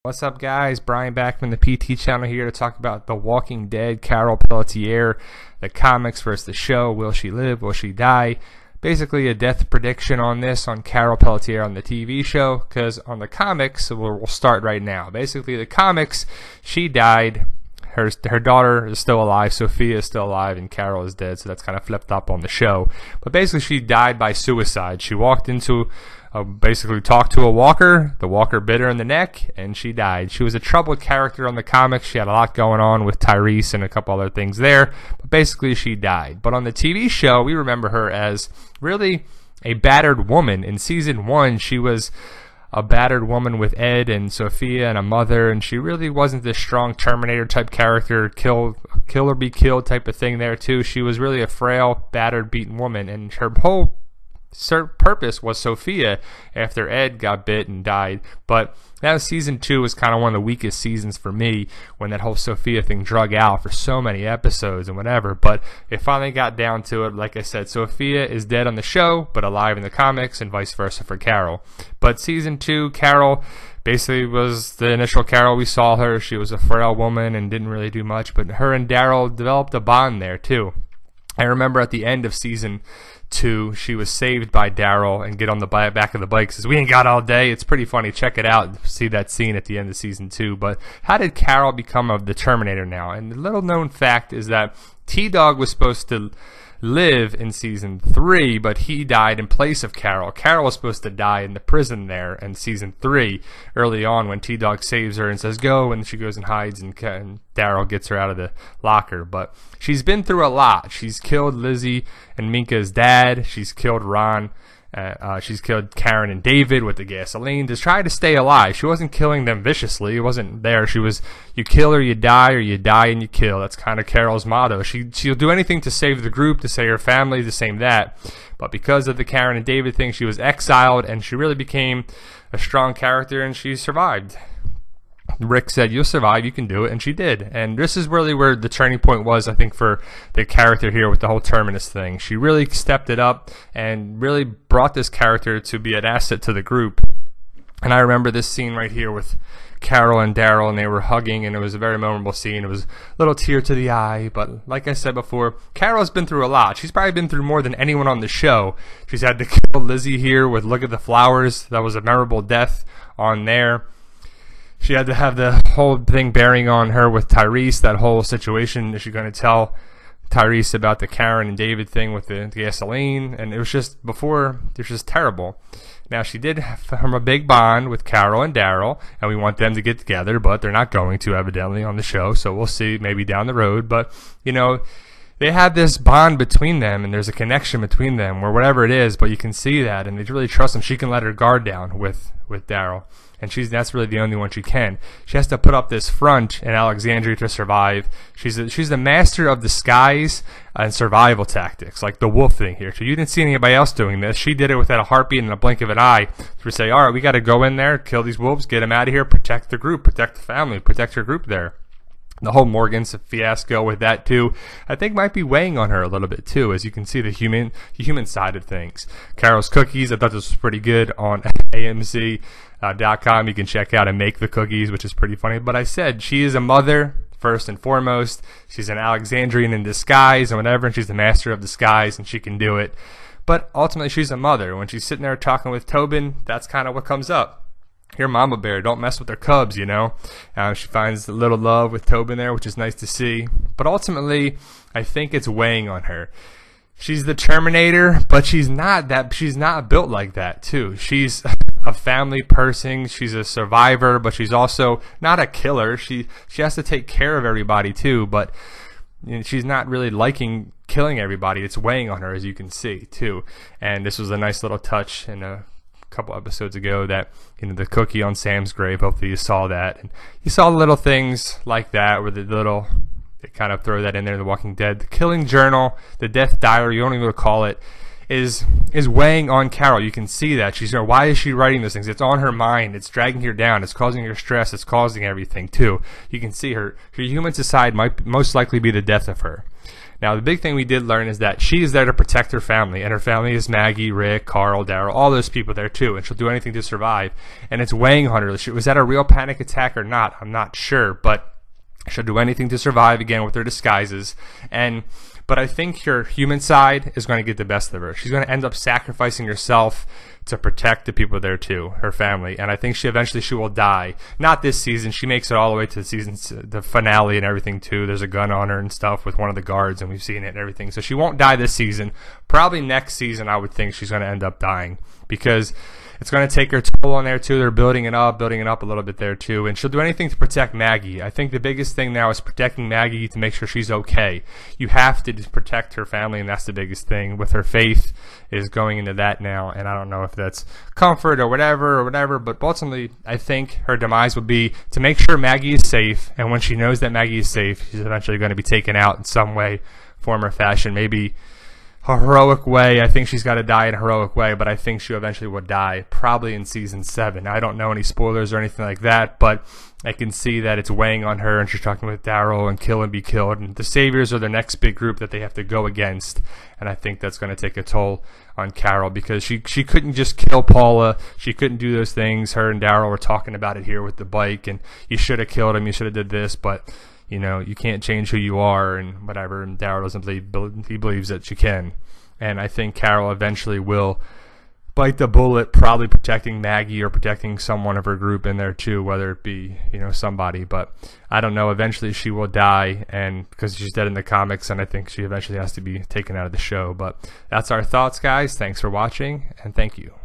What's up, guys? Brian back from the PT channel here to talk about The Walking Dead Carol Peletier, the comics versus the show. Will she live? Will she die? Basically a death prediction on this on Carol Peletier on the TV show, because on the comics, we'll start right now. Basically, the comics, she died. Her daughter is still alive, Sophia is still alive, and Carol is dead, so that's kind of flipped up on the show. But basically, she died by suicide. She walked into, basically talked to a walker, the walker bit her in the neck, and she died. She was a troubled character on the comics. She had a lot going on with Tyrese and a couple other things there, but basically she died. But on the TV show, we remember her as really a battered woman. In season 1, she was a battered woman with Ed and Sophia and a mother, and she really wasn't this strong Terminator type character, kill or be killed type of thing there too. She was really a frail, battered, beaten woman, and her whole purpose was Sophia after Ed got bit and died. But that was season 2 was kind of one of the weakest seasons for me, when that whole Sophia thing drug out for so many episodes and whatever. But it finally got down to it. Like I said, Sophia is dead on the show but alive in the comics, and vice versa for Carol. But season 2, Carol basically was the initial Carol we saw her. She was a frail woman and didn't really do much, but her and Daryl developed a bond there too. I remember at the end of season 2, she was saved by Daryl and get on the back of the bike, says, "We ain't got all day." It's pretty funny. Check it out. See that scene at the end of season 2. But how did Carol become the Terminator now? And the little known fact is that T-Dog was supposed to live in season 3, but he died in place of Carol. Carol was supposed to die in the prison there in season 3 early on, when T-Dog saves her and says go, and she goes and hides, and Daryl gets her out of the locker. But she's been through a lot. She's killed Lizzie and Minka's dad. She's killed Ron. She's killed Karen and David with the gasoline to try to stay alive. She wasn't killing them viciously. It wasn't there. She was, you kill or you die and you kill. That's kind of Carol's motto. She'll do anything to save the group, to save her family, to save that. But because of the Karen and David thing, she was exiled, and she really became a strong character, and she survived. Rick said, "You'll survive, you can do it," and she did. And this is really where the turning point was, I think, for the character here with the whole Terminus thing. She really stepped it up and really brought this character to be an asset to the group. And I remember this scene right here with Carol and Daryl, and they were hugging, and it was a very memorable scene. It was a little tear to the eye, but like I said before, Carol's been through a lot. She's probably been through more than anyone on the show. She's had to kill Lizzie here with Look at the Flowers. That was a memorable death on there. She had to have the whole thing bearing on her with Tyrese, that whole situation. Is she going to tell Tyrese about the Karen and David thing with the gasoline? And it was just, before, it was just terrible. Now, she did form a big bond with Carol and Daryl, and we want them to get together, but they're not going to, evidently, on the show, so we'll see, maybe down the road. But, you know, they have this bond between them, and there's a connection between them, or whatever it is, but you can see that, and they really trust him. She can let her guard down with Daryl, and that's really the only one she can. She has to put up this front in Alexandria to survive. She's the master of disguise and survival tactics, like the wolf thing here. So you didn't see anybody else doing this. She did it without a heartbeat and a blink of an eye. So we say, all right, we got to go in there, kill these wolves, get them out of here, protect the group, protect the family, protect your group there. The whole Morgan's fiasco with that too, I think, might be weighing on her a little bit too, as you can see the human side of things. Carol's cookies, I thought this was pretty good on AMC.com. You can check out and make the cookies, which is pretty funny. But I said she is a mother first and foremost. She's an Alexandrian in disguise and whatever, and she's the master of disguise, and she can do it. But ultimately, she's a mother. When she's sitting there talking with Tobin, that's kind of what comes up. Here, Mama Bear, don't mess with their cubs, you know. She finds a little love with Tobin there, which is nice to see. But ultimately, I think it's weighing on her. She's the Terminator, but she's not built like that, too. She's a family person. She's a survivor, but she's also not a killer. She has to take care of everybody, too. But you know, she's not really liking killing everybody. It's weighing on her, as you can see, too. And this was a nice little touch in a couple episodes ago, that, you know, the cookie on Sam's grave, hopefully you saw that, and you saw little things like that where they kind of throw that in there in The Walking Dead. The killing journal, the death diary, you don't even call it, is weighing on Carol. You can see that. She's, why is she writing those things? It's on her mind. It's dragging her down. It's causing her stress. It's causing everything too. You can see her human side might most likely be the death of her. Now, the big thing we did learn is that she is there to protect her family, and her family is Maggie, Rick, Carl, Daryl, all those people there too, and she'll do anything to survive. And it's weighing on her. Was that a real panic attack or not? I'm not sure, but she'll do anything to survive, again, with her disguises. But I think her human side is going to get the best of her. She's going to end up sacrificing herself to protect the people there too, her family. And I think she will die. Not this season. She makes it all the way to the finale and everything too. There's a gun on her and stuff with one of the guards, and we've seen it and everything. So she won't die this season. Probably next season I would think she's going to end up dying, because it's going to take her toll on there too. They're building it up a little bit there too. And she'll do anything to protect Maggie. I think the biggest thing now is protecting Maggie to make sure she's okay. You have to just protect her family, and that's the biggest thing. With her faith is going into that now. And I don't know if that's comfort or whatever, but ultimately I think her demise will be to make sure Maggie is safe. And when she knows that Maggie is safe, she's eventually going to be taken out in some way, form, or fashion. Maybe a heroic way. I think she's got to die in a heroic way, but I think she eventually will die, probably in season 7. I don't know any spoilers or anything like that, but I can see that it's weighing on her, and she's talking with Daryl and kill and be killed, and the Saviors are the next big group that they have to go against, and I think that's going to take a toll on Carol, because she couldn't just kill Paula. She couldn't do those things. Her and Daryl were talking about it here with the bike, and you should have killed him, you should have did this, but you can't change who you are and whatever. And Daryl doesn't believe, he believes that she can. And I think Carol eventually will bite the bullet, probably protecting Maggie or protecting someone of her group in there too, whether it be, somebody. But I don't know. Eventually she will die, and because she's dead in the comics, and I think she eventually has to be taken out of the show. But that's our thoughts, guys. Thanks for watching, and thank you.